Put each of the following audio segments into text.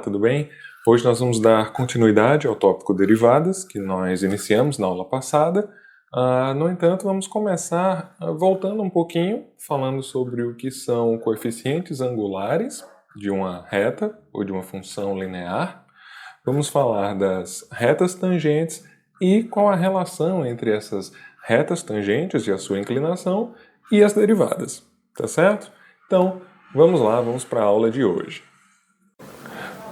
tudo bem? Hoje nós vamos dar continuidade ao tópico derivadas, que nós iniciamos na aula passada. No entanto, vamos começar voltando um pouquinho, falando sobre o que são coeficientes angulares de uma reta ou de uma função linear. Vamos falar das retas tangentes e qual a relação entre essas retas tangentes e a sua inclinação e as derivadas, tá certo? Então, vamos lá, vamos para a aula de hoje.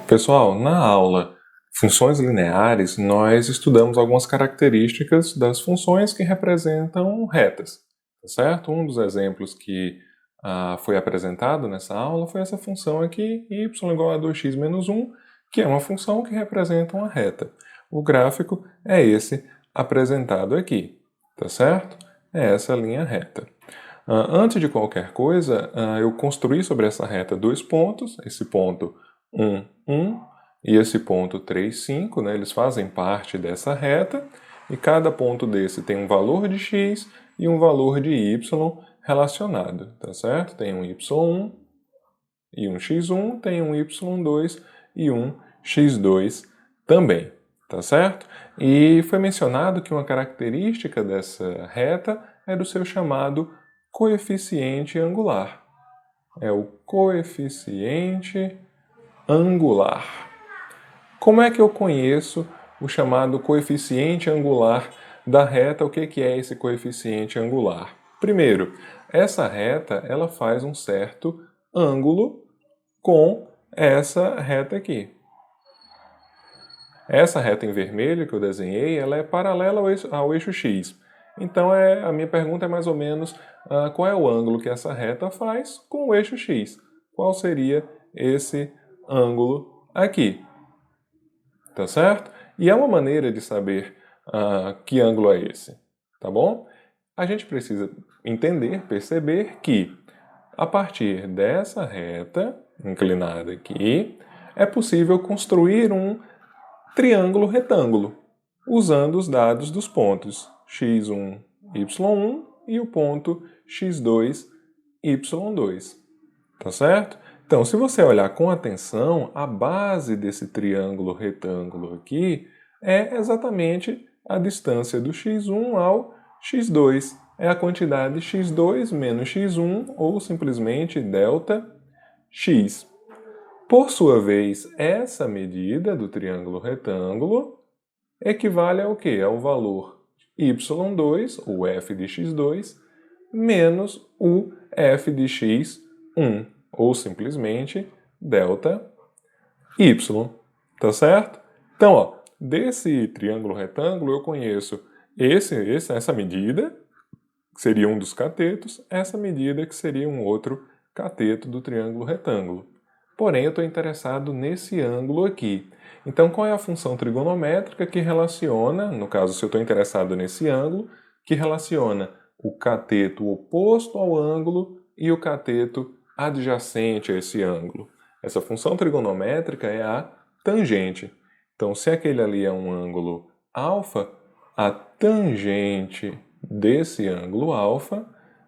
Pessoal, na aula Funções Lineares, nós estudamos algumas características das funções que representam retas, tá certo? Um dos exemplos que foi apresentado nessa aula foi essa função aqui, y igual a 2x menos 1, que é uma função que representa uma reta. O gráfico é esse apresentado aqui, tá certo? É essa linha reta. Antes de qualquer coisa, eu construí sobre essa reta dois pontos, esse ponto 1, 1 e esse ponto 3, 5, né? Eles fazem parte dessa reta e cada ponto desse tem um valor de x e um valor de y relacionado, tá certo? Tem um y1 e um x1, tem um y2 e um x2 também, tá certo? E foi mencionado que uma característica dessa reta é do seu chamado coeficiente angular. É o coeficiente angular. Como é que eu conheço o chamado coeficiente angular da reta? O que é esse coeficiente angular? Primeiro, essa reta ela faz um certo ângulo com essa reta aqui. Essa reta em vermelho que eu desenhei, ela é paralela ao eixo x. Então a minha pergunta é mais ou menos qual é o ângulo que essa reta faz com o eixo x? Qual seria esse ângulo aqui? Tá certo? E é uma maneira de saber que ângulo é esse, tá bom? A gente precisa entender, perceber que a partir dessa reta inclinada aqui, é possível construir um triângulo retângulo, usando os dados dos pontos x1, y1 e o ponto x2, y2. Tá certo? Então, se você olhar com atenção, a base desse triângulo retângulo aqui é exatamente a distância do x1 ao x2. É a quantidade x2 menos x1, ou simplesmente delta x. Por sua vez, essa medida do triângulo retângulo equivale ao quê? Ao valor y2, o f de x2, menos o f de x1, ou simplesmente delta y. Tá certo? Então, ó, desse triângulo retângulo eu conheço essa medida, que seria um dos catetos, essa medida que seria um outro cateto do triângulo retângulo. Porém, eu estou interessado nesse ângulo aqui. Então, qual é a função trigonométrica que relaciona, no caso, se eu estou interessado nesse ângulo, que relaciona o cateto oposto ao ângulo e o cateto adjacente a esse ângulo? Essa função trigonométrica é a tangente. Então, se aquele ali é um ângulo alfa, a tangente desse ângulo alfa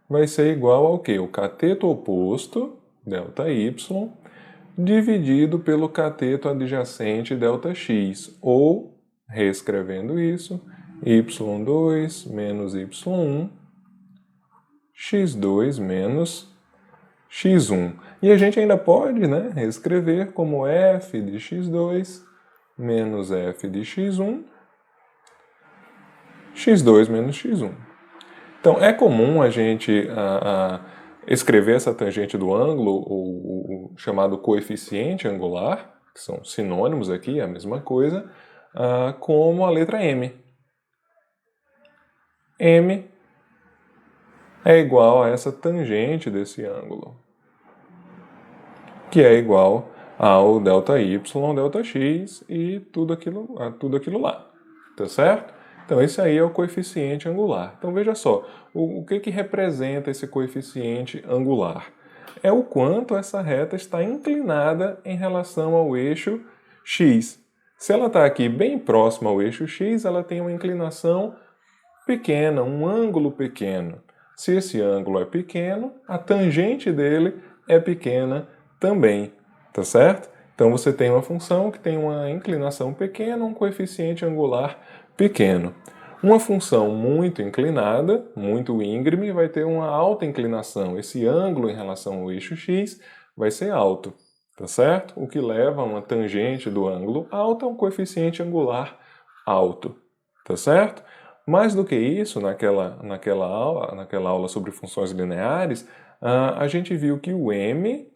vai ser igual ao quê? O cateto oposto, ΔY, dividido pelo cateto adjacente ΔX, ou, reescrevendo isso, y2 menos y1, x2 menos x1. E a gente ainda pode reescrever como f de x2 menos f de x1, x2 menos x1. Então, é comum a gente escrever essa tangente do ângulo, o chamado coeficiente angular, que são sinônimos aqui, é a mesma coisa, como a letra m. m é igual a essa tangente desse ângulo, que é igual ao ΔY, ΔX e tudo aquilo lá, tá certo? Então, esse aí é o coeficiente angular. Então, veja só, o que representa esse coeficiente angular? É o quanto essa reta está inclinada em relação ao eixo x. Se ela está aqui bem próxima ao eixo x, ela tem uma inclinação pequena, um ângulo pequeno. Se esse ângulo é pequeno, a tangente dele é pequena também, tá certo? Então você tem uma função que tem uma inclinação pequena, um coeficiente angular pequeno. Uma função muito inclinada, muito íngreme, vai ter uma alta inclinação. Esse ângulo em relação ao eixo x vai ser alto, tá certo? O que leva a uma tangente do ângulo alto a um coeficiente angular alto, tá certo? Mais do que isso, naquela aula sobre funções lineares, a gente viu que o m,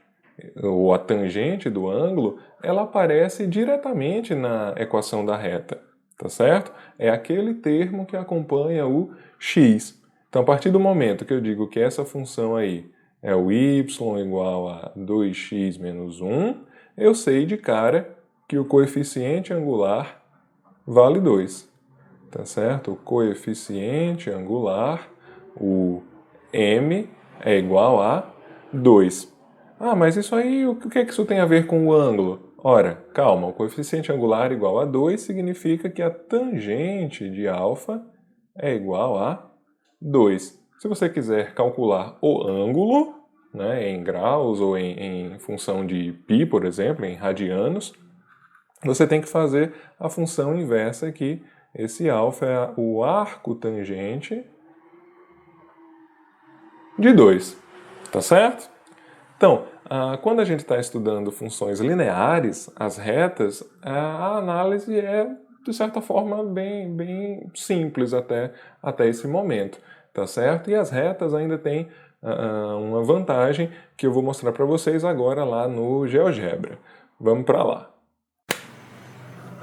ou a tangente do ângulo, ela aparece diretamente na equação da reta, tá certo? É aquele termo que acompanha o x. Então, a partir do momento que eu digo que essa função aí é o y igual a 2x menos 1, eu sei de cara que o coeficiente angular vale 2, tá certo? O coeficiente angular, o m, é igual a 2. Ah, mas isso aí, o que é que isso tem a ver com o ângulo? Ora, calma, o coeficiente angular igual a 2 significa que a tangente de alfa é igual a 2. Se você quiser calcular o ângulo, né, em graus ou em função de π, por exemplo, em radianos, você tem que fazer a função inversa aqui. Esse alfa é o arco tangente de 2, tá certo? Então, quando a gente está estudando funções lineares, as retas, a análise é, de certa forma, bem simples até esse momento, tá certo? E as retas ainda têm uma vantagem que eu vou mostrar para vocês agora lá no GeoGebra. Vamos para lá.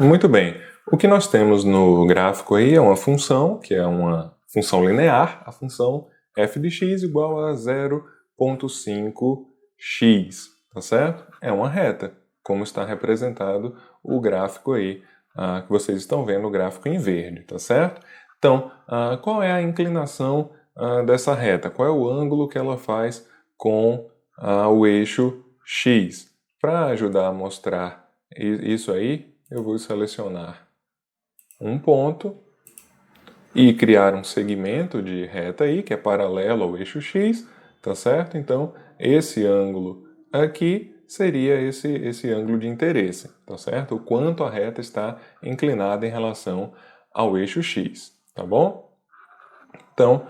Muito bem. O que nós temos no gráfico aí é uma função, que é uma função linear, a função f de x igual a 0,5x, tá certo? É uma reta, como está representado o gráfico aí, que vocês estão vendo o gráfico em verde, tá certo? Então, qual é a inclinação dessa reta? Qual é o ângulo que ela faz com o eixo x? Para ajudar a mostrar isso aí, eu vou selecionar um ponto e criar um segmento de reta aí, que é paralelo ao eixo x, tá certo? Então, esse ângulo aqui seria esse ângulo de interesse, tá certo? O quanto a reta está inclinada em relação ao eixo x, tá bom? Então,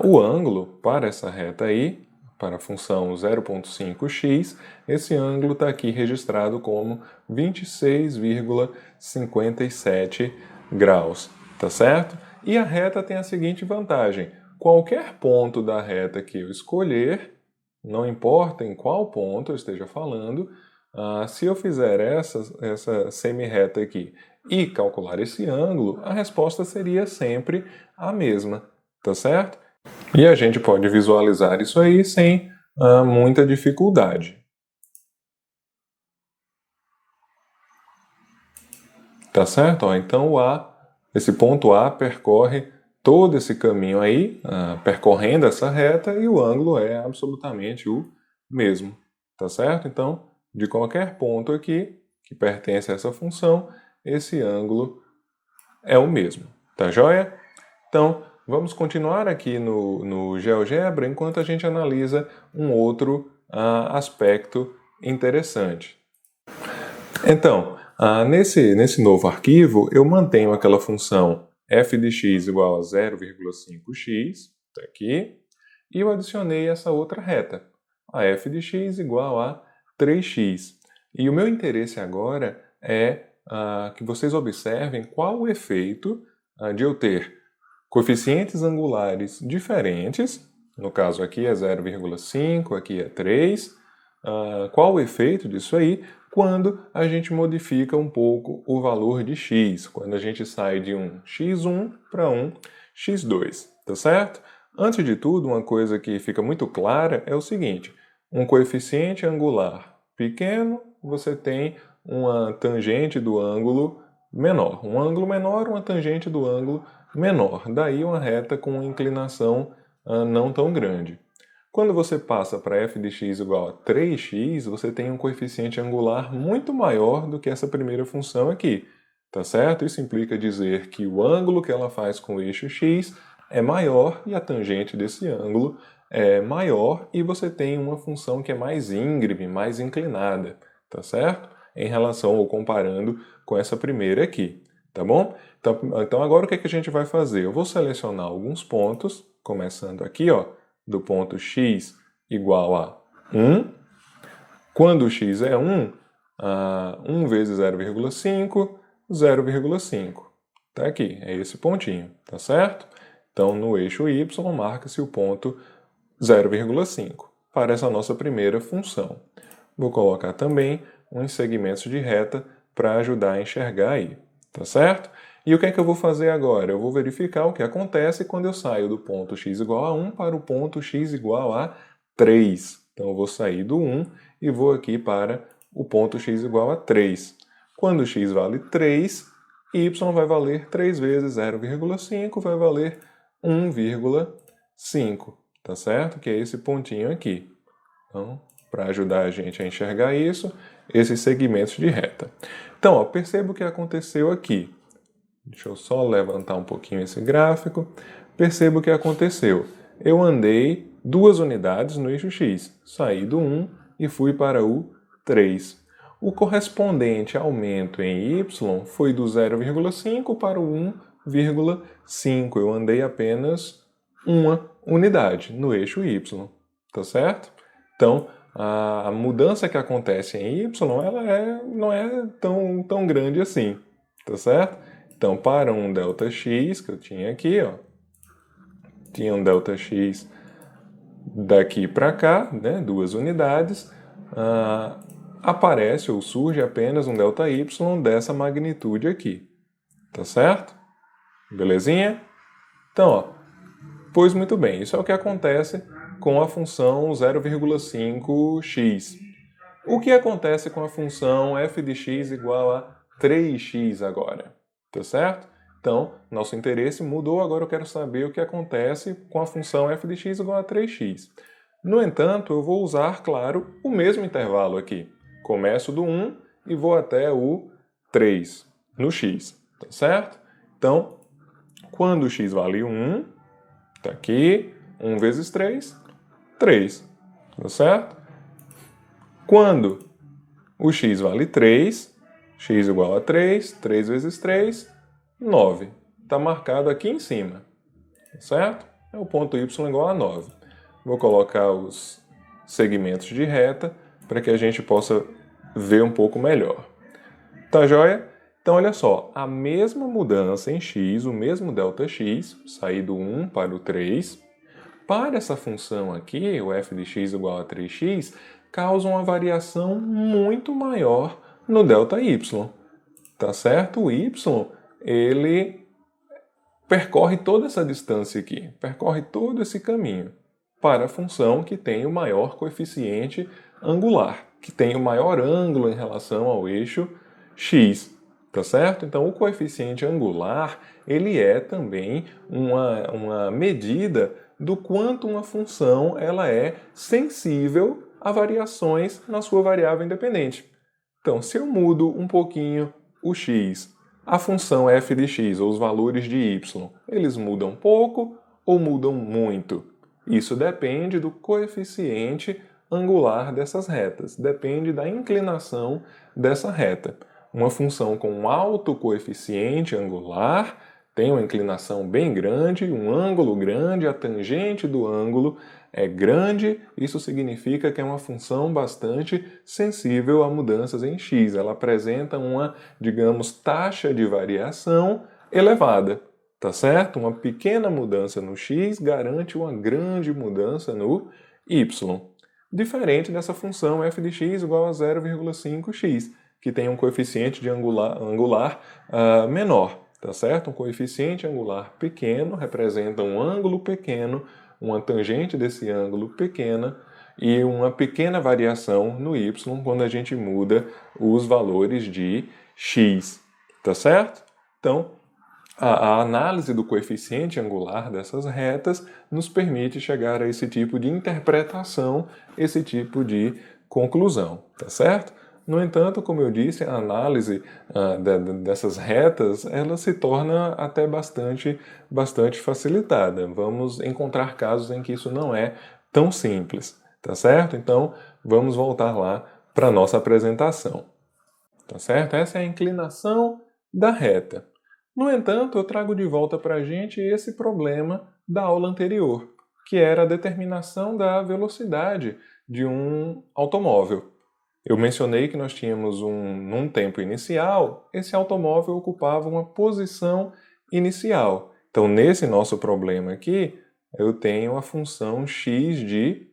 o ângulo para essa reta aí, para a função 0,5x, esse ângulo está aqui registrado como 26,57 graus, tá certo? E a reta tem a seguinte vantagem: qualquer ponto da reta que eu escolher, não importa em qual ponto eu esteja falando, se eu fizer essa semi-reta aqui e calcular esse ângulo, a resposta seria sempre a mesma, tá certo? E a gente pode visualizar isso aí sem muita dificuldade. Tá certo? Então esse ponto A percorre todo esse caminho aí, percorrendo essa reta, e o ângulo é absolutamente o mesmo. Tá certo? Então, de qualquer ponto aqui que pertence a essa função, esse ângulo é o mesmo. Tá joia? Então, vamos continuar aqui no GeoGebra enquanto a gente analisa um outro aspecto interessante. Então, nesse novo arquivo, eu mantenho aquela função f de x igual a 0,5x, tá aqui, e eu adicionei essa outra reta, a f de x igual a 3x. E o meu interesse agora é que vocês observem qual o efeito de eu ter coeficientes angulares diferentes, no caso aqui é 0,5, aqui é 3, qual o efeito disso aí quando a gente modifica um pouco o valor de x, quando a gente sai de um x1 para um x2, tá certo? Antes de tudo, uma coisa que fica muito clara é o seguinte: um coeficiente angular pequeno, você tem uma tangente do ângulo menor. Um ângulo menor, uma tangente do ângulo menor. Daí uma reta com uma inclinação não tão grande. Quando você passa para f de x igual a 3x, você tem um coeficiente angular muito maior do que essa primeira função aqui, tá certo? Isso implica dizer que o ângulo que ela faz com o eixo x é maior e a tangente desse ângulo é maior, e você tem uma função que é mais íngreme, mais inclinada, tá certo? em relação ou comparando com essa primeira aqui, tá bom? Então agora o que é que a gente vai fazer? Eu vou selecionar alguns pontos, começando aqui, ó, do ponto x igual a 1. Quando x é 1, 1 vezes 0,5, 0,5. Tá aqui, é esse pontinho, tá certo? Então, no eixo y, marca-se o ponto 0,5 para essa nossa primeira função. Vou colocar também uns segmentos de reta para ajudar a enxergar aí, tá certo? E o que é que eu vou fazer agora? Eu vou verificar o que acontece quando eu saio do ponto x igual a 1 para o ponto x igual a 3. Então, eu vou sair do 1 e vou aqui para o ponto x igual a 3. Quando x vale 3, y vai valer 3 vezes 0,5, vai valer 1,5, tá certo? Que é esse pontinho aqui. Então, para ajudar a gente a enxergar isso, esses segmentos de reta. Então, ó, perceba o que aconteceu aqui. Deixa eu só levantar um pouquinho esse gráfico. Perceba o que aconteceu. Eu andei 2 unidades no eixo x. Saí do 1 e fui para o 3. O correspondente aumento em y foi do 0,5 para o 1,5. Eu andei apenas uma unidade no eixo y, tá certo? Então, a mudança que acontece em y não é tão grande assim, tá certo? Então, para um ΔX que eu tinha aqui, ó, tinha um ΔX daqui para cá, né, 2 unidades, aparece ou surge apenas um ΔY dessa magnitude aqui, tá certo? Belezinha? Então, ó, pois muito bem, isso é o que acontece com a função 0,5x. O que acontece com a função f de x igual a 3x agora? Tá certo? Então, nosso interesse mudou, agora eu quero saber o que acontece com a função f de x igual a 3x. No entanto, eu vou usar, claro, o mesmo intervalo aqui. Começo do 1 e vou até o 3 no x, tá certo? Então, quando x vale 1, tá aqui, 1 vezes 3, 3, tá certo? Quando o x vale 3, x igual a 3, 3 vezes 3, 9. Está marcado aqui em cima, certo? É o ponto y igual a 9. Vou colocar os segmentos de reta para que a gente possa ver um pouco melhor. Tá joia? Então, olha só, a mesma mudança em x, o mesmo ΔX, sair do 1 para o 3, para essa função aqui, o f de x igual a 3x, causa uma variação muito maior no ΔY, tá certo? O y, ele percorre toda essa distância aqui, percorre todo esse caminho para a função que tem o maior coeficiente angular, que tem o maior ângulo em relação ao eixo x, tá certo? Então, o coeficiente angular, ele é também uma medida do quanto uma função ela é sensível a variações na sua variável independente. Então, se eu mudo um pouquinho o x, a função f de x, ou os valores de y, eles mudam pouco ou mudam muito? Isso depende do coeficiente angular dessas retas, depende da inclinação dessa reta. Uma função com um alto coeficiente angular tem uma inclinação bem grande, um ângulo grande, a tangente do ângulo é grande, isso significa que é uma função bastante sensível a mudanças em x. Ela apresenta uma, digamos, taxa de variação elevada, tá certo? Uma pequena mudança no x garante uma grande mudança no y. Diferente dessa função f de x igual a 0,5x, que tem um coeficiente de angular menor. Tá certo? Um coeficiente angular pequeno representa um ângulo pequeno, uma tangente desse ângulo pequena e uma pequena variação no y quando a gente muda os valores de x. Tá certo? Então, a análise do coeficiente angular dessas retas nos permite chegar a esse tipo de interpretação, esse tipo de conclusão. Tá certo? No entanto, como eu disse, a análise dessas retas ela se torna até bastante facilitada. Vamos encontrar casos em que isso não é tão simples, tá certo? Então, vamos voltar lá para a nossa apresentação. tá certo? Essa é a inclinação da reta. No entanto, eu trago de volta para a gente esse problema da aula anterior, que era a determinação da velocidade de um automóvel. Eu mencionei que nós tínhamos num tempo inicial, esse automóvel ocupava uma posição inicial. Então, nesse nosso problema aqui, eu tenho a função x de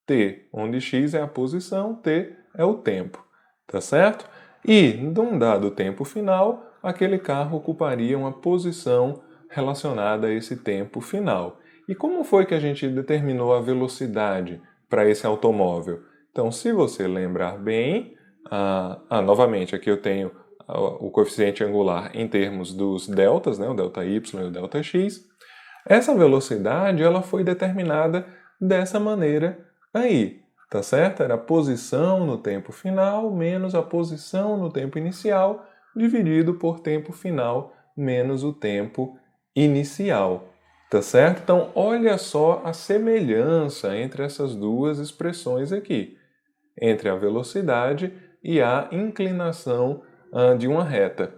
t, onde x é a posição, t é o tempo, tá certo? E, num dado tempo final, aquele carro ocuparia uma posição relacionada a esse tempo final. E como foi que a gente determinou a velocidade para esse automóvel? Então, se você lembrar bem, novamente, aqui eu tenho o coeficiente angular em termos dos deltas, né, o delta y e o delta x. Essa velocidade ela foi determinada dessa maneira aí, tá certo? Era a posição no tempo final menos a posição no tempo inicial, dividido por tempo final menos o tempo inicial, tá certo? Então, olha só a semelhança entre essas duas expressões aqui, entre a velocidade e a inclinação de uma reta.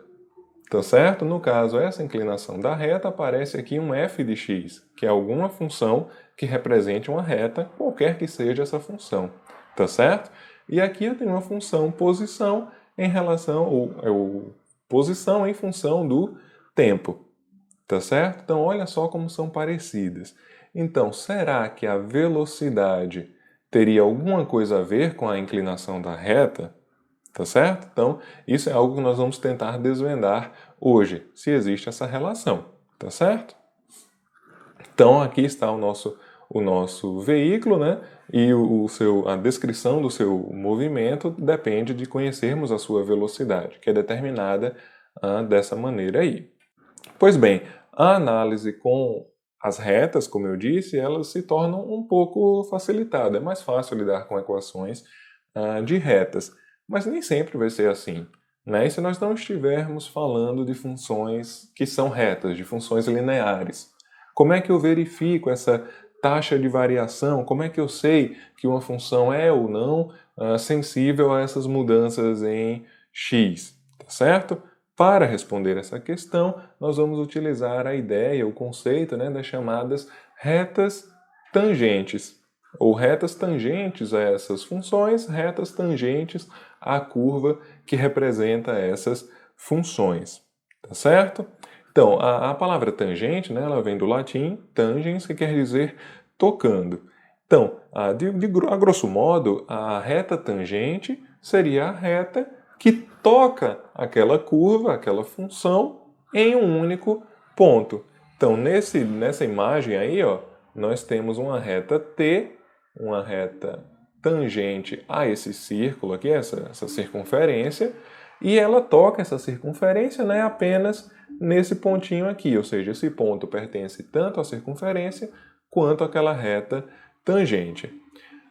Tá certo? No caso, essa inclinação da reta aparece aqui um f de x, que é alguma função que represente uma reta, qualquer que seja essa função. Tá certo? E aqui eu tenho uma função posição em relação ou posição em função do tempo. Tá certo? Então, olha só como são parecidas. Então, será que a velocidade teria alguma coisa a ver com a inclinação da reta? Tá certo? Então, isso é algo que nós vamos tentar desvendar hoje, se existe essa relação. Tá certo? Então, aqui está o nosso veículo, né? E a descrição do seu movimento depende de conhecermos a sua velocidade, que é determinada dessa maneira aí. Pois bem, a análise com as retas, como eu disse, elas se tornam um pouco facilitada. É mais fácil lidar com equações de retas. Mas nem sempre vai ser assim, né? E se nós não estivermos falando de funções que são retas, de funções lineares, como é que eu verifico essa taxa de variação? Como é que eu sei que uma função é ou não sensível a essas mudanças em x, tá certo? Para responder essa questão, nós vamos utilizar a ideia, o conceito, né, das chamadas retas tangentes, ou retas tangentes a essas funções, retas tangentes à curva que representa essas funções, tá certo? Então, a palavra tangente, né, ela vem do latim tangens, que quer dizer tocando. Então, a grosso modo, a reta tangente seria a reta que toca aquela curva, aquela função, em um único ponto. Então, nessa imagem aí, ó, nós temos uma reta T, uma reta tangente a esse círculo aqui, essa circunferência, e ela toca essa circunferência, né, apenas nesse pontinho aqui, ou seja, esse ponto pertence tanto à circunferência quanto àquela reta tangente.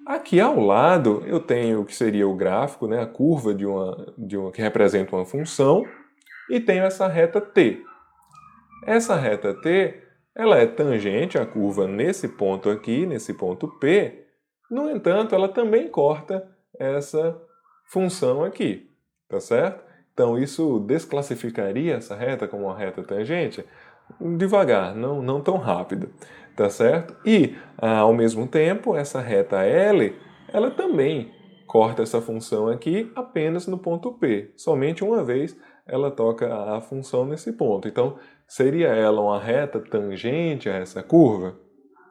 Aqui ao lado eu tenho o que seria o gráfico, né, a curva que representa uma função, e tenho essa reta t. Essa reta t, ela é tangente à curva nesse ponto aqui, nesse ponto P. No entanto, ela também corta essa função aqui, tá certo? Então isso desclassificaria essa reta como uma reta tangente? Devagar, não tão rápido, tá certo? E, ao mesmo tempo, essa reta L, ela também corta essa função aqui apenas no ponto P. Somente uma vez ela toca a função nesse ponto. Então, seria ela uma reta tangente a essa curva?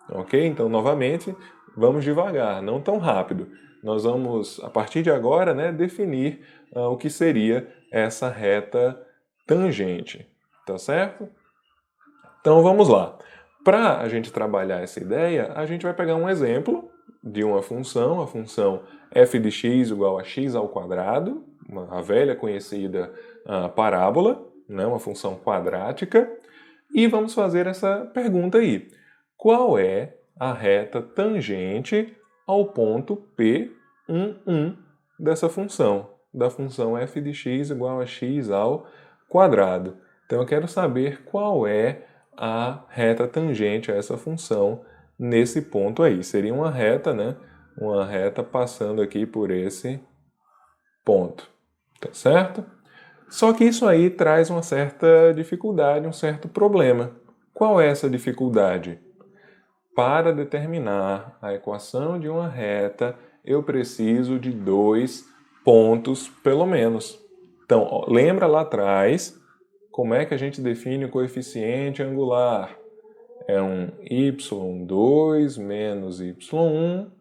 Ok? Então, novamente, vamos devagar, não tão rápido. Nós vamos, a partir de agora, né, definir o que seria essa reta tangente, tá certo? Então vamos lá. Para a gente trabalhar essa ideia, a gente vai pegar um exemplo de uma função, a função f de x igual a x ao quadrado, a velha conhecida parábola, né, uma função quadrática, e vamos fazer essa pergunta aí. Qual é a reta tangente ao ponto P11 dessa função, da função f de x igual a x ao quadrado? Então eu quero saber qual é a reta tangente a essa função nesse ponto aí. Seria uma reta, né? Uma reta passando aqui por esse ponto, tá certo? Só que isso aí traz uma certa dificuldade, um certo problema. Qual é essa dificuldade? Para determinar a equação de uma reta, eu preciso de 2 pontos, pelo menos. Então, ó, lembra lá atrás como é que a gente define o coeficiente angular? É um y2 menos y1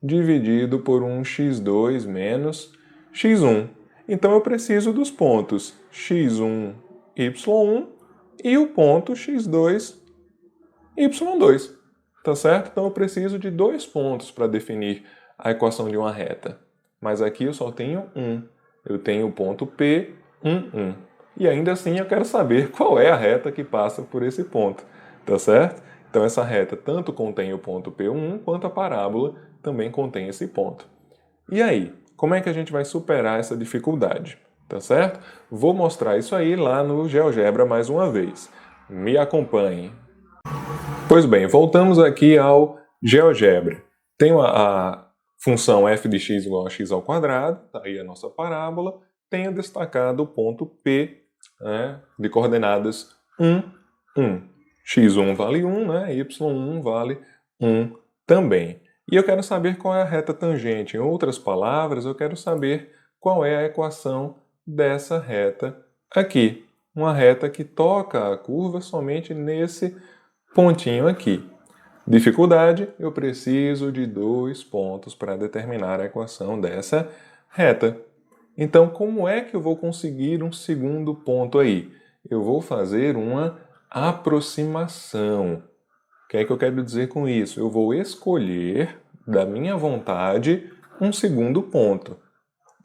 dividido por um x2 menos x1. Então, eu preciso dos pontos x1, y1 e o ponto x2, y2. Tá certo? Então eu preciso de 2 pontos para definir a equação de uma reta. Mas aqui eu só tenho um. Eu tenho o ponto P, 1. E ainda assim eu quero saber qual é a reta que passa por esse ponto. Tá certo? Então essa reta tanto contém o ponto P1 quanto a parábola também contém esse ponto. E aí, como é que a gente vai superar essa dificuldade? Tá certo? Vou mostrar isso aí lá no GeoGebra mais uma vez. Me acompanhem. Pois bem, voltamos aqui ao GeoGebra. Tenho a função f de x igual a x ao quadrado, tá aí a nossa parábola. Tenho destacado o ponto P, né, de coordenadas 1, 1. x1 vale 1, né, y1 vale 1 também. E eu quero saber qual é a reta tangente. Em outras palavras, eu quero saber qual é a equação dessa reta aqui. Uma reta que toca a curva somente nesse pontinho aqui. Dificuldade, eu preciso de 2 pontos para determinar a equação dessa reta. Então, como é que eu vou conseguir um segundo ponto aí? Eu vou fazer uma aproximação. O que é que eu quero dizer com isso? Eu vou escolher, da minha vontade, um segundo ponto.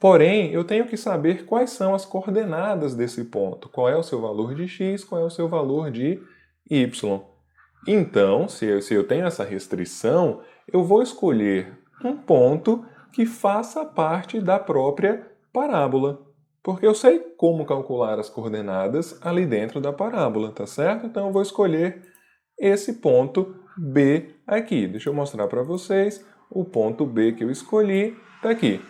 Porém, eu tenho que saber quais são as coordenadas desse ponto. Qual é o seu valor de x, qual é o seu valor de y. Então, se eu tenho essa restrição, eu vou escolher um ponto que faça parte da própria parábola. Porque eu sei como calcular as coordenadas ali dentro da parábola, tá certo? Então eu vou escolher esse ponto B aqui. Deixa eu mostrar para vocês. O ponto B que eu escolhi está aqui.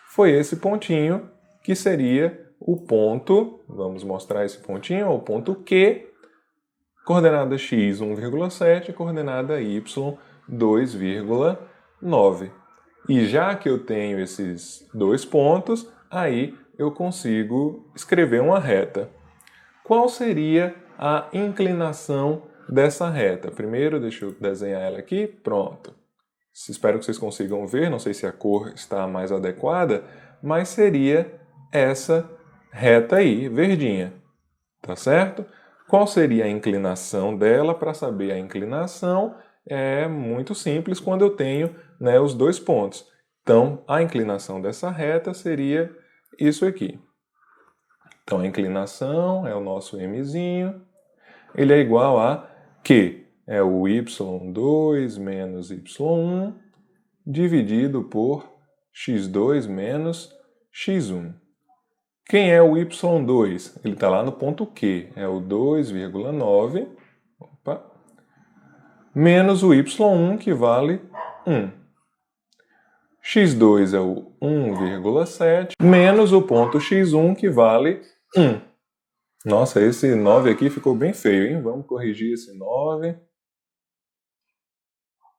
Foi esse pontinho que seria o ponto, vamos mostrar esse pontinho, o ponto Q, coordenada x 1,7, coordenada y 2,9. E já que eu tenho esses 2 pontos, aí eu consigo escrever uma reta. Qual seria a inclinação dessa reta? Primeiro, deixa eu desenhar ela aqui. Pronto. Espero que vocês consigam ver, não sei se a cor está mais adequada, mas seria essa reta aí, verdinha. Tá certo? Qual seria a inclinação dela? Para saber a inclinação é muito simples quando eu tenho, né, os 2 pontos. Então, a inclinação dessa reta seria isso aqui. Então, a inclinação é o nosso mzinho. Ele é igual a Q, é o y2 menos y1 dividido por x2 menos x1. Quem é o y2? Ele está lá no ponto Q, é o 2,9, menos o y1, que vale 1. x2 é o 1,7, menos o ponto x1, que vale 1. Nossa, esse 9 aqui ficou bem feio, hein? Vamos corrigir esse 9.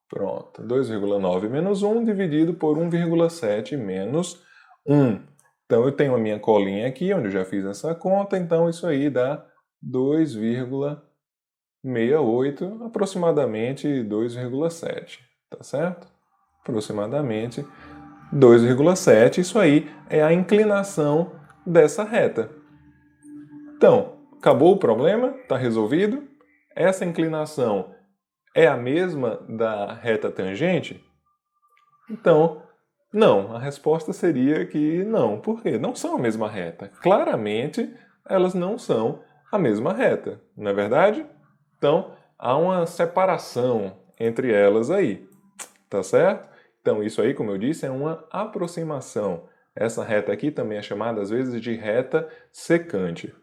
Pronto, 2,9 menos 1 dividido por 1,7 menos 1. Então, eu tenho a minha colinha aqui, onde eu já fiz essa conta, então isso aí dá 2,68, aproximadamente 2,7, tá certo? Aproximadamente 2,7, isso aí é a inclinação dessa reta. Então, acabou o problema? Está resolvido? Essa inclinação é a mesma da reta tangente? Então, não. A resposta seria que não. Por quê? Não são a mesma reta. Claramente, elas não são a mesma reta, não é verdade? Então, há uma separação entre elas aí, tá certo? Então, isso aí, como eu disse, é uma aproximação. Essa reta aqui também é chamada, às vezes, de reta secante.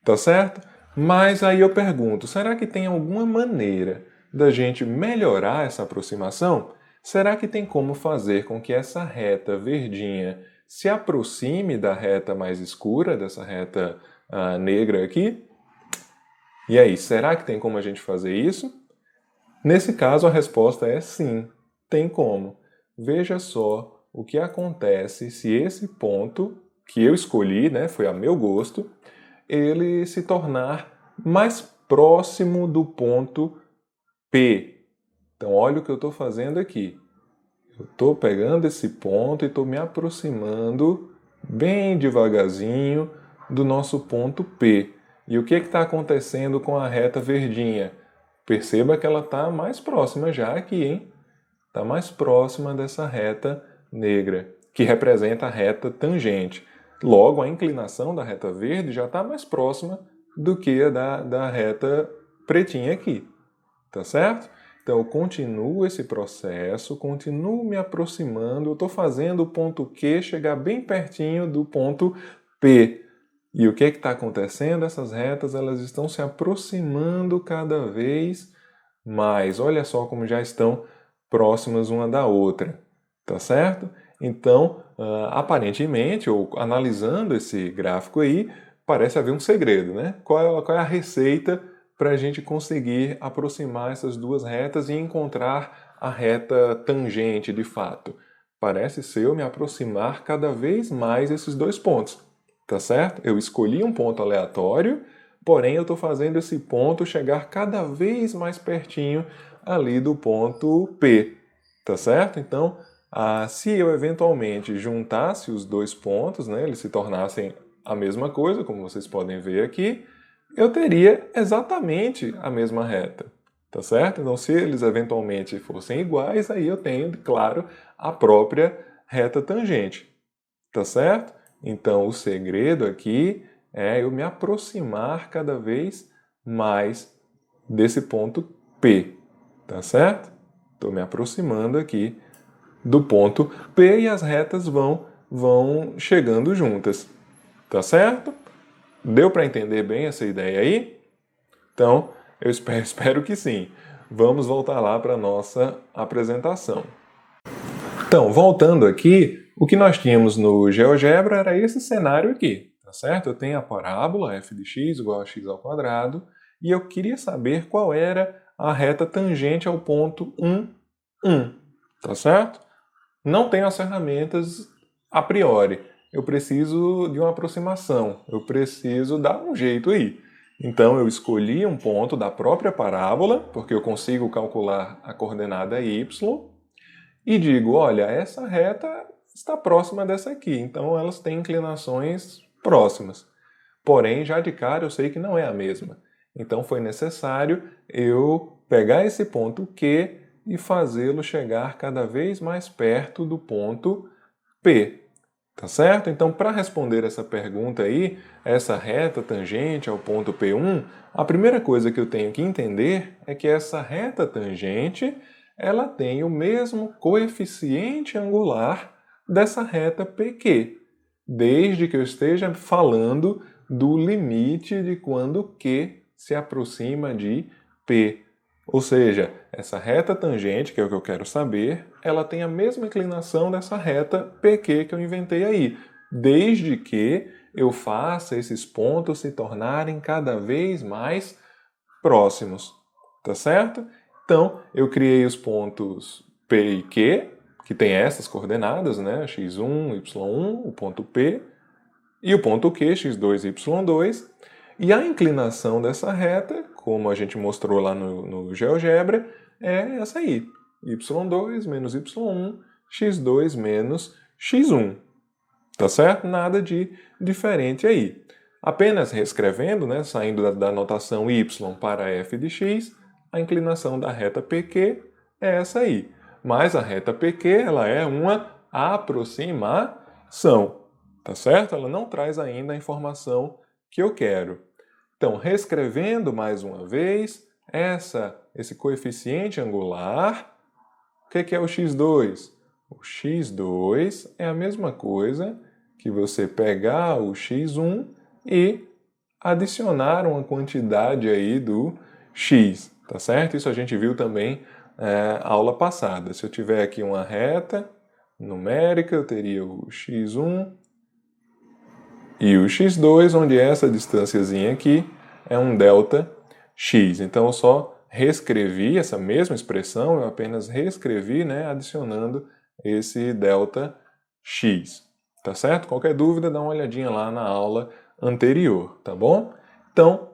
Tá certo? Mas aí eu pergunto, será que tem alguma maneira da gente melhorar essa aproximação? Será que tem como fazer com que essa reta verdinha se aproxime da reta mais escura, dessa reta negra aqui. E aí, será que tem como a gente fazer isso? Nesse caso, a resposta é sim, tem como. Veja só o que acontece se esse ponto que eu escolhi, né, foi a meu gosto, ele se tornar mais próximo do ponto P. Então, olha o que eu estou fazendo aqui. Eu estou pegando esse ponto e estou me aproximando bem devagarzinho do nosso ponto P. E o que está acontecendo com a reta verdinha? Perceba que ela está mais próxima já aqui, hein? Está mais próxima dessa reta negra, que representa a reta tangente. Logo, a inclinação da reta verde já está mais próxima do que a da reta pretinha aqui. Tá certo? Então, eu continuo esse processo, continuo me aproximando, eu estou fazendo o ponto Q chegar bem pertinho do ponto P. E o que está acontecendo? Essas retas elas estão se aproximando cada vez mais. Olha só como já estão próximas uma da outra. Tá certo? Então, aparentemente, ou analisando esse gráfico aí, parece haver um segredo, né? Qual é a receita para a gente conseguir aproximar essas duas retas e encontrar a reta tangente de fato? Parece ser eu me aproximar cada vez mais esses dois pontos, tá certo? Eu escolhi um ponto aleatório, porém eu estou fazendo esse ponto chegar cada vez mais pertinho ali do ponto P, tá certo? Então, se eu eventualmente juntasse os dois pontos, né, eles se tornassem a mesma coisa, como vocês podem ver aqui, eu teria exatamente a mesma reta, tá certo? Então, se eles eventualmente fossem iguais, aí eu tenho, claro, a própria reta tangente, tá certo? Então, o segredo aqui é eu me aproximar cada vez mais desse ponto P, tá certo? Estou me aproximando aqui do ponto P e as retas vão chegando juntas, tá certo? Deu para entender bem essa ideia aí? Então, eu espero que sim. Vamos voltar lá para a nossa apresentação. Então, voltando aqui, o que nós tínhamos no GeoGebra era esse cenário aqui, tá certo? Eu tenho a parábola f de x igual a x ao quadrado e eu queria saber qual era a reta tangente ao ponto 1, 1, tá certo? Não tenho as ferramentas a priori. Eu preciso de uma aproximação. Eu preciso dar um jeito aí. Então eu escolhi um ponto da própria parábola, porque eu consigo calcular a coordenada y, e digo, olha, essa reta está próxima dessa aqui, então elas têm inclinações próximas. Porém, já de cara eu sei que não é a mesma. Então foi necessário eu pegar esse ponto Q e fazê-lo chegar cada vez mais perto do ponto P. Tá certo? Então, para responder essa pergunta aí, essa reta tangente ao ponto P1, a primeira coisa que eu tenho que entender é que essa reta tangente ela tem o mesmo coeficiente angular dessa reta PQ, desde que eu esteja falando do limite de quando Q se aproxima de P. Ou seja, essa reta tangente, que é o que eu quero saber, ela tem a mesma inclinação dessa reta PQ que eu inventei aí, desde que eu faça esses pontos se tornarem cada vez mais próximos, tá certo? Então, eu criei os pontos P e Q, que tem essas coordenadas, né? x1, y1, o ponto P, e o ponto Q, x2 e y2, e a inclinação dessa reta, como a gente mostrou lá no GeoGebra, é essa aí, y2 menos y1, x2 menos x1. Tá certo? Nada de diferente aí. Apenas reescrevendo, né, saindo da notação y para f de x, a inclinação da reta PQ é essa aí. Mas a reta PQ ela é uma aproximação. Tá certo? Ela não traz ainda a informação que eu quero. Então, reescrevendo mais uma vez, esse coeficiente angular, o que é o x2? O x2 é a mesma coisa que você pegar o x1 e adicionar uma quantidade aí do x, tá certo? Isso a gente viu também na aula passada. Se eu tiver aqui uma reta, numérica, eu teria o x1 e o x2, onde essa distânciazinha aqui é um delta x. Então eu só reescrevi essa mesma expressão, eu apenas reescrevi, né, adicionando esse delta x. Tá certo? Qualquer dúvida, dá uma olhadinha lá na aula anterior, tá bom? Então,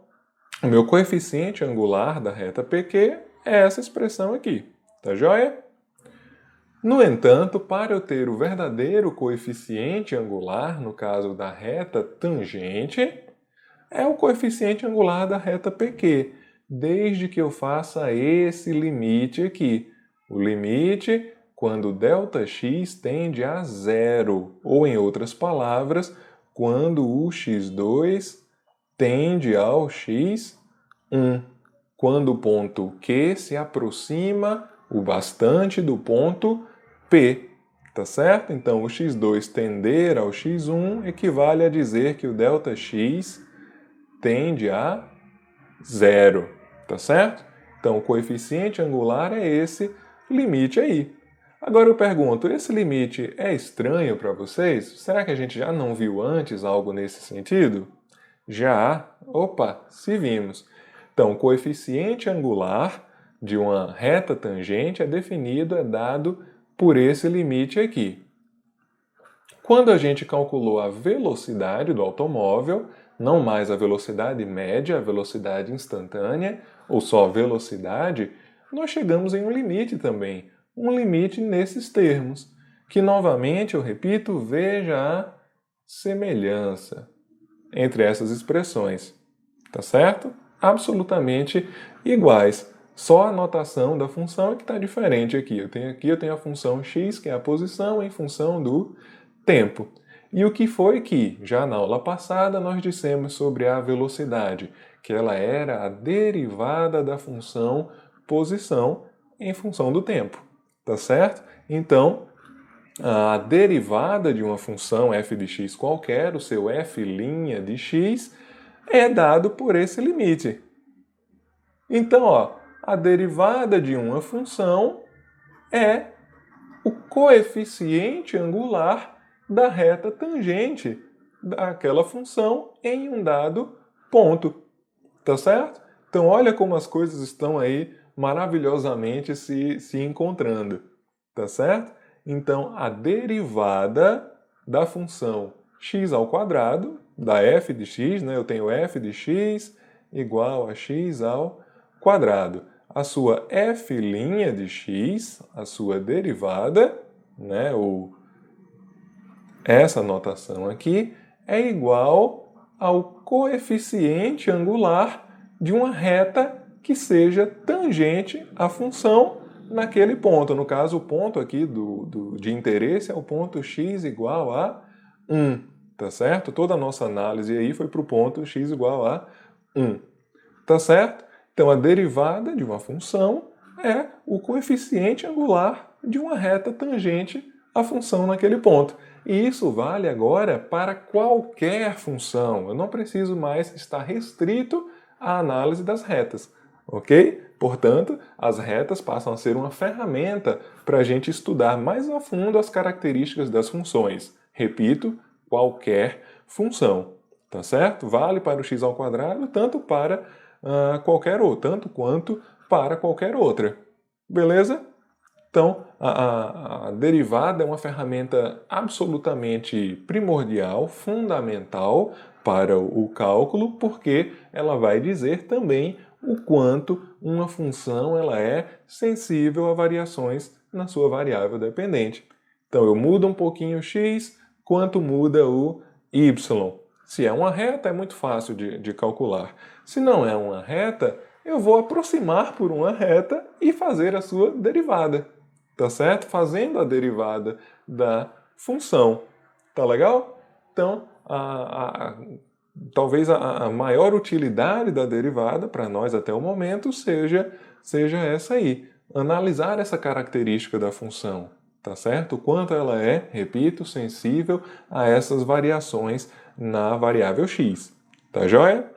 o meu coeficiente angular da reta PQ é essa expressão aqui, tá joia? No entanto, para eu ter o verdadeiro coeficiente angular, no caso da reta tangente, é o coeficiente angular da reta PQ, desde que eu faça esse limite aqui. O limite quando ΔX tende a zero, ou em outras palavras, quando o x2 tende ao x1, quando o ponto Q se aproxima o bastante do ponto P, tá certo? Então, o x2 tender ao x1 equivale a dizer que o ΔX tende a zero, tá certo? Então, o coeficiente angular é esse limite aí. Agora eu pergunto, esse limite é estranho para vocês? Será que a gente já não viu antes algo nesse sentido? Já? Opa, se vimos. Então, o coeficiente angular de uma reta tangente é definido, é dado por esse limite aqui. Quando a gente calculou a velocidade do automóvel, não mais a velocidade média, a velocidade instantânea, ou só a velocidade, nós chegamos em um limite também. Um limite nesses termos, que novamente, eu repito, veja a semelhança entre essas expressões. Tá certo? Absolutamente iguais. Só a notação da função é que está diferente aqui. Eu tenho a função x, que é a posição, em função do tempo. E o que foi que, já na aula passada, nós dissemos sobre a velocidade? Que ela era a derivada da função posição em função do tempo. Tá certo? Então, a derivada de uma função f de x qualquer, o seu f' de x, é dado por esse limite. Então, ó, a derivada de uma função é o coeficiente angular da reta tangente daquela função em um dado ponto. Tá certo? Então, olha como as coisas estão aí maravilhosamente se encontrando. Tá certo? Então, a derivada da função x ao quadrado, da f de x, né? Eu tenho f de x igual a x ao quadrado. A sua f' de x, a sua derivada, né? Essa notação aqui, é igual ao coeficiente angular de uma reta que seja tangente à função naquele ponto. No caso, o ponto aqui de interesse é o ponto x igual a 1, tá certo? Toda a nossa análise aí foi para o ponto x igual a 1, tá certo? Então, a derivada de uma função é o coeficiente angular de uma reta tangente à função naquele ponto. E isso vale agora para qualquer função. Eu não preciso mais estar restrito à análise das retas, ok? Portanto, as retas passam a ser uma ferramenta para a gente estudar mais a fundo as características das funções. Repito, qualquer função, tá certo? Vale para o x ao quadrado, tanto para qualquer outra, tanto quanto para qualquer outra. Beleza? Então, a derivada é uma ferramenta absolutamente primordial, fundamental para o cálculo, porque ela vai dizer também o quanto uma função ela é sensível a variações na sua variável dependente. Então, eu mudo um pouquinho o x, quanto muda o y. Se é uma reta, é muito fácil de calcular. Se não é uma reta, eu vou aproximar por uma reta e fazer a sua derivada. Tá certo? Fazendo a derivada da função. Tá legal? Então, talvez a maior utilidade da derivada para nós até o momento seja essa aí. Analisar essa característica da função. Tá certo? O quanto ela é, repito, sensível a essas variações na variável x. Tá joia?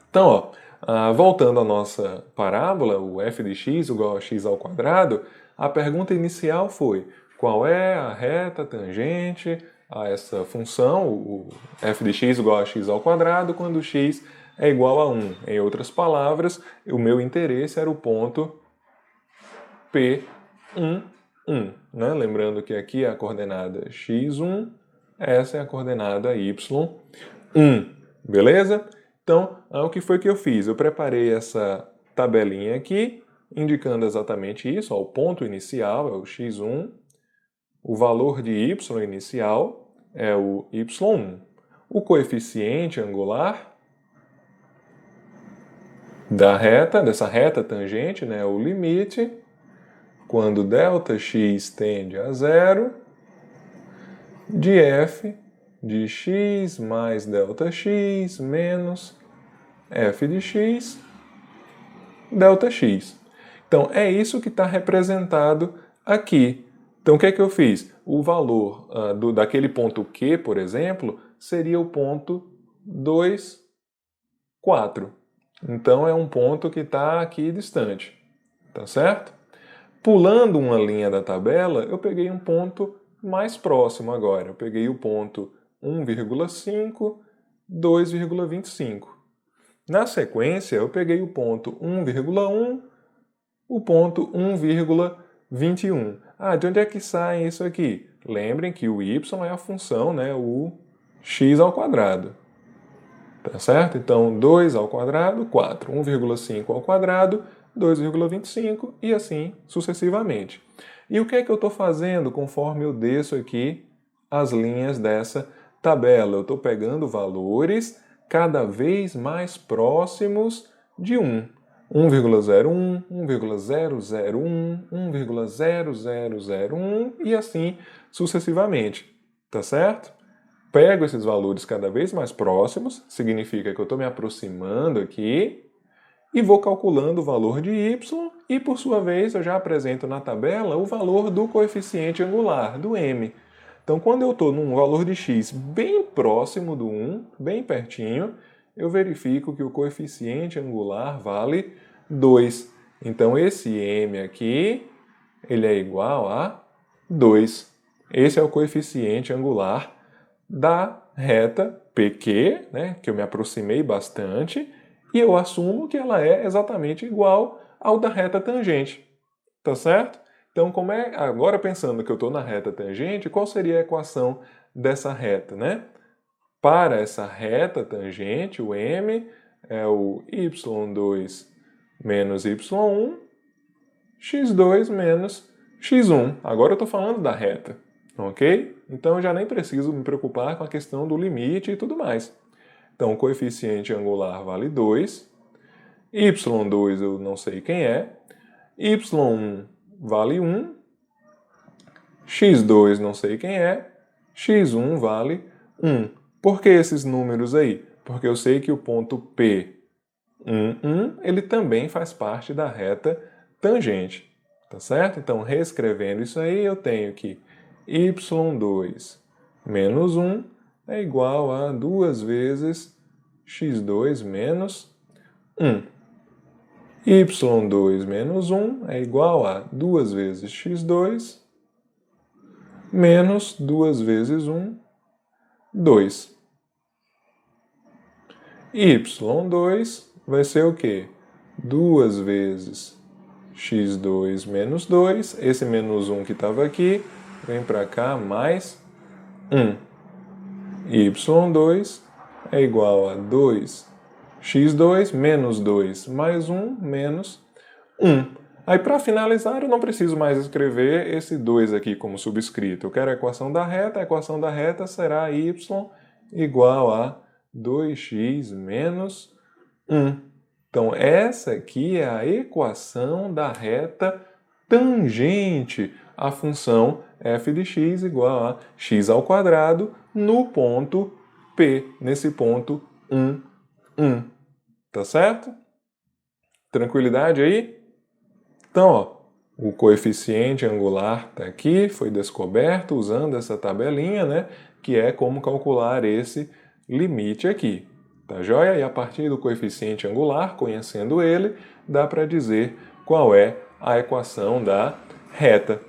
Então, ó, voltando à nossa parábola, o f de x igual a x ao quadrado, a pergunta inicial foi: qual é a reta tangente a essa função, o f de x igual a x ao quadrado, quando x é igual a 1. Em outras palavras, o meu interesse era o ponto P1, 1. Né? Lembrando que aqui é a coordenada x1, essa é a coordenada y1. Beleza? Então, o que foi que eu fiz? Eu preparei essa tabelinha aqui, indicando exatamente isso, o ponto inicial é o x1, o valor de y inicial é o y1, o coeficiente angular dessa reta tangente, né, o limite, quando ΔX tende a zero, de f de x mais ΔX menos f de x, ΔX. Então, é isso que está representado aqui. Então, o que é que eu fiz? O valor daquele ponto Q, por exemplo, seria o ponto 2, 4. Então, é um ponto que está aqui distante. Tá certo? Pulando uma linha da tabela, eu peguei um ponto mais próximo agora. Eu peguei o ponto 1,5, 2,25. Na sequência, eu peguei o ponto 1,1, o ponto 1,21. De onde é que sai isso aqui? Lembrem que o y é a função, né, o x ao quadrado. Tá certo? Então, 2 ao quadrado, 4. 1,5 ao quadrado, 2,25 e assim sucessivamente. E o que é que eu estou fazendo conforme eu desço aqui as linhas dessa tabela? Eu estou pegando valores cada vez mais próximos de 1. 1,01, 1,001, 1,0001 e assim sucessivamente. Tá certo? Pego esses valores cada vez mais próximos, significa que eu estou me aproximando aqui, e vou calculando o valor de y e, por sua vez, eu já apresento na tabela o valor do coeficiente angular, do m. Então, quando eu estou num valor de x bem próximo do 1, bem pertinho, eu verifico que o coeficiente angular vale 2. Então, esse m aqui, ele é igual a 2. Esse é o coeficiente angular da reta PQ, né, que eu me aproximei bastante, e eu assumo que ela é exatamente igual ao da reta tangente. Tá certo? Então, agora pensando que eu estou na reta tangente, qual seria a equação dessa reta, né? Para essa reta tangente, o m é o y2 menos y1, x2 menos x1. Agora eu estou falando da reta, ok? Então eu já nem preciso me preocupar com a questão do limite e tudo mais. Então o coeficiente angular vale 2, y2 eu não sei quem é, y1 vale 1, x2 não sei quem é, x1 vale 1. Por que esses números aí? Porque eu sei que o ponto P11 ele também faz parte da reta tangente. Tá certo? Então, reescrevendo isso aí, eu tenho que y2 menos 1 é igual a 2 vezes x2 menos 1. y2 menos 1 é igual a 2 vezes x2 menos 2 vezes 1, 2. y2 vai ser o quê? 2 vezes x2 menos 2, esse menos 1 que estava aqui, vem para cá, mais 1. y2 é igual a 2x2 menos 2 mais 1 menos 1. Aí, para finalizar, eu não preciso mais escrever esse 2 aqui como subscrito. Eu quero a equação da reta será y igual a 2x menos 1. Então, essa aqui é a equação da reta tangente à função f de x igual a x ao quadrado no ponto P, nesse ponto 1, 1. Tá certo? Tranquilidade aí? Então, o coeficiente angular está aqui, foi descoberto usando essa tabelinha, né? Que é como calcular esse limite aqui. Tá joia? E a partir do coeficiente angular, conhecendo ele, dá para dizer qual é a equação da reta.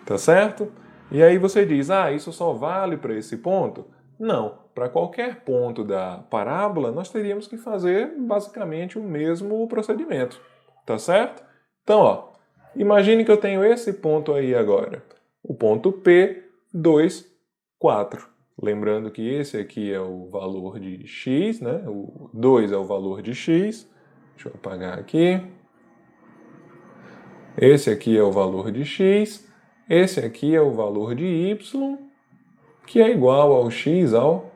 Tá certo? E aí você diz, isso só vale para esse ponto? Não, para qualquer ponto da parábola, nós teríamos que fazer basicamente o mesmo procedimento, tá certo? Então, imagine que eu tenho esse ponto aí agora, o ponto P, 2, 4. Lembrando que esse aqui é o valor de x, né? O 2 é o valor de x. Deixa eu apagar aqui. Esse aqui é o valor de x. Esse aqui é o valor de y, que é igual ao x ao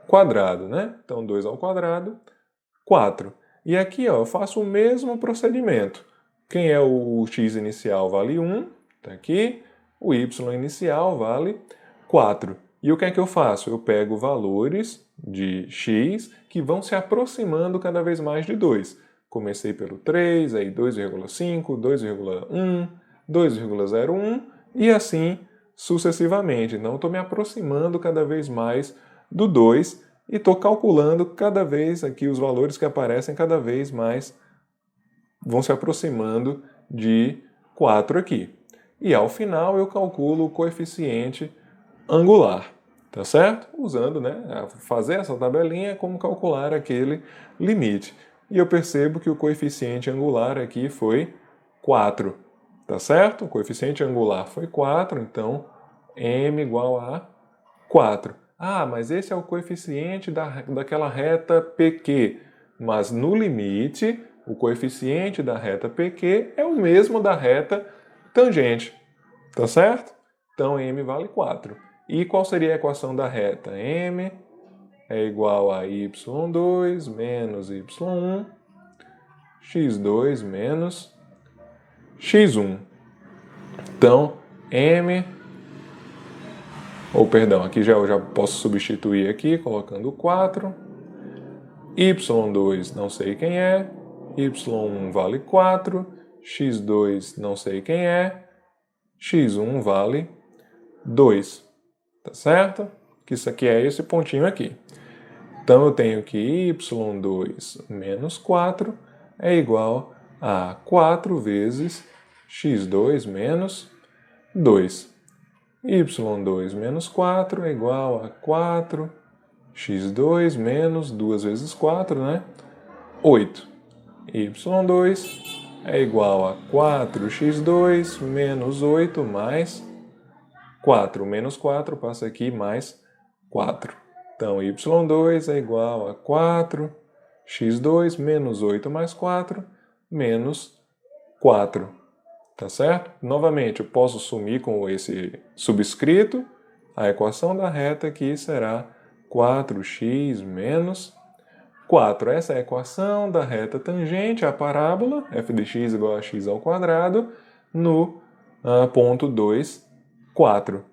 quadrado, né? Então, 2 ao quadrado, 4. E aqui, eu faço o mesmo procedimento. Quem é o x inicial vale 1, tá aqui. O y inicial vale 4. E o que é que eu faço? Eu pego valores de x que vão se aproximando cada vez mais de 2. Comecei pelo 3, aí 2,5, 2,1, 2,01 e assim sucessivamente. Então, eu estou me aproximando cada vez mais do 2 e estou calculando cada vez aqui os valores que aparecem cada vez mais vão se aproximando de 4 aqui. E ao final eu calculo o coeficiente angular, tá certo? Usando, fazer essa tabelinha como calcular aquele limite. E eu percebo que o coeficiente angular aqui foi 4, tá certo? O coeficiente angular foi 4, então m igual a 4. Mas esse é o coeficiente daquela reta PQ. Mas no limite, o coeficiente da reta PQ é o mesmo da reta tangente. Tá certo? Então, m vale 4. E qual seria a equação da reta? M é igual a y2 menos y1, x2 menos x1. Então, aqui eu já posso substituir aqui, colocando 4. y2 não sei quem é, y1 vale 4, x2 não sei quem é, x1 vale 2. Tá certo? Que isso aqui é esse pontinho aqui. Então eu tenho que y2 menos 4 é igual a 4 vezes x2 menos 2. y2 menos 4 é igual a 4 x2 menos 2 vezes 4, 8. y2 é igual a 4x2 menos 8 mais 4. Menos 4 passa aqui mais 4. Então, y2 é igual a 4, x2 menos 8 mais 4, menos 4. Tá certo? Novamente, eu posso sumir com esse subscrito. A equação da reta aqui será 4x menos 4. Essa é a equação da reta tangente à parábola, f de x igual a x ao quadrado, no ponto 2, 4.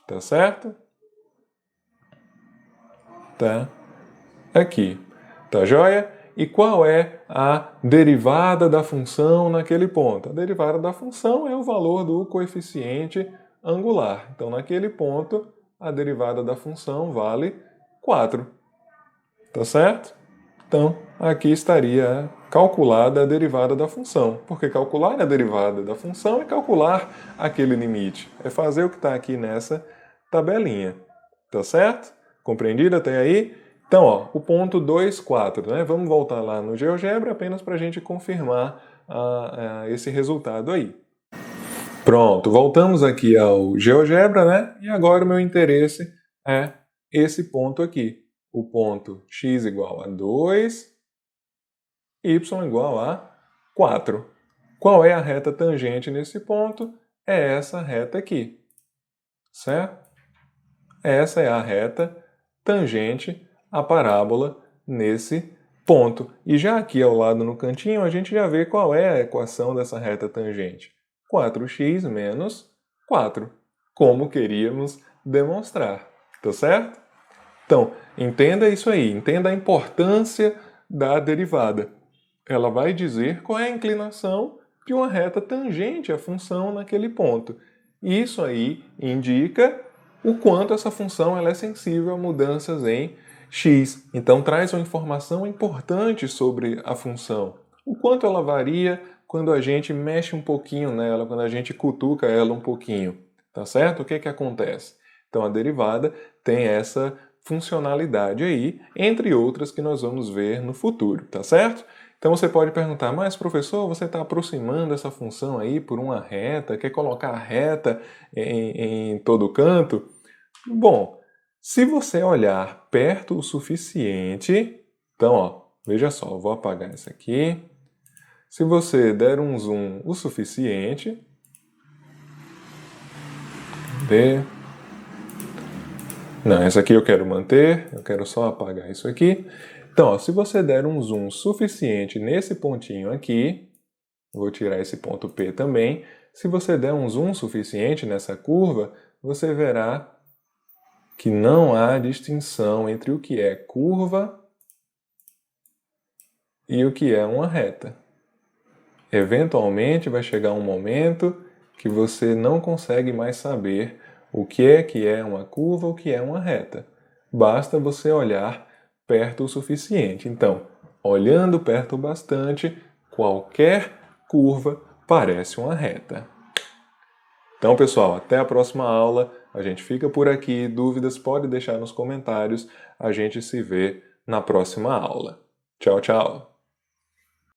Tá certo? Tá aqui. Tá joia? E qual é a derivada da função naquele ponto? A derivada da função é o valor do coeficiente angular. Então, naquele ponto, a derivada da função vale 4. Tá certo? Então, aqui estaria calculada a derivada da função. Porque calcular a derivada da função é calcular aquele limite. É fazer o que está aqui nessa tabelinha. Tá certo? Compreendido até aí? Então, o ponto 2, 4. Vamos voltar lá no GeoGebra apenas para a gente confirmar esse resultado aí. Pronto, voltamos aqui ao GeoGebra, E agora o meu interesse é esse ponto aqui. O ponto x igual a 2, y igual a 4. Qual é a reta tangente nesse ponto? É essa reta aqui, certo? Essa é a reta tangente à parábola nesse ponto. E já aqui ao lado no cantinho, a gente já vê qual é a equação dessa reta tangente. 4x menos 4, como queríamos demonstrar, tá certo? Então, entenda isso aí, entenda a importância da derivada. Ela vai dizer qual é a inclinação de uma reta tangente à função naquele ponto. Isso aí indica o quanto essa função ela é sensível a mudanças em x. Então, traz uma informação importante sobre a função. O quanto ela varia quando a gente mexe um pouquinho nela, quando a gente cutuca ela um pouquinho. tá certo? O que que acontece? Então a derivada tem essa funcionalidade aí, entre outras que nós vamos ver no futuro, tá certo? Então você pode perguntar, mas professor, você está aproximando essa função aí por uma reta, quer colocar a reta em todo canto? Bom, se você olhar perto o suficiente, então ó, veja só, eu vou apagar isso aqui. Se você der um zoom o suficiente, ver. Não, essa aqui eu quero manter, eu quero só apagar isso aqui. Então, ó, se você der um zoom suficiente nesse pontinho aqui, vou tirar esse ponto P também. Se você der um zoom suficiente nessa curva, você verá que não há distinção entre o que é curva e o que é uma reta. Eventualmente vai chegar um momento que você não consegue mais saber o que é uma curva, o que é uma reta. Basta você olhar perto o suficiente. Então, olhando perto bastante, qualquer curva parece uma reta. Então, pessoal, até a próxima aula. A gente fica por aqui. Dúvidas pode deixar nos comentários. A gente se vê na próxima aula. Tchau, tchau!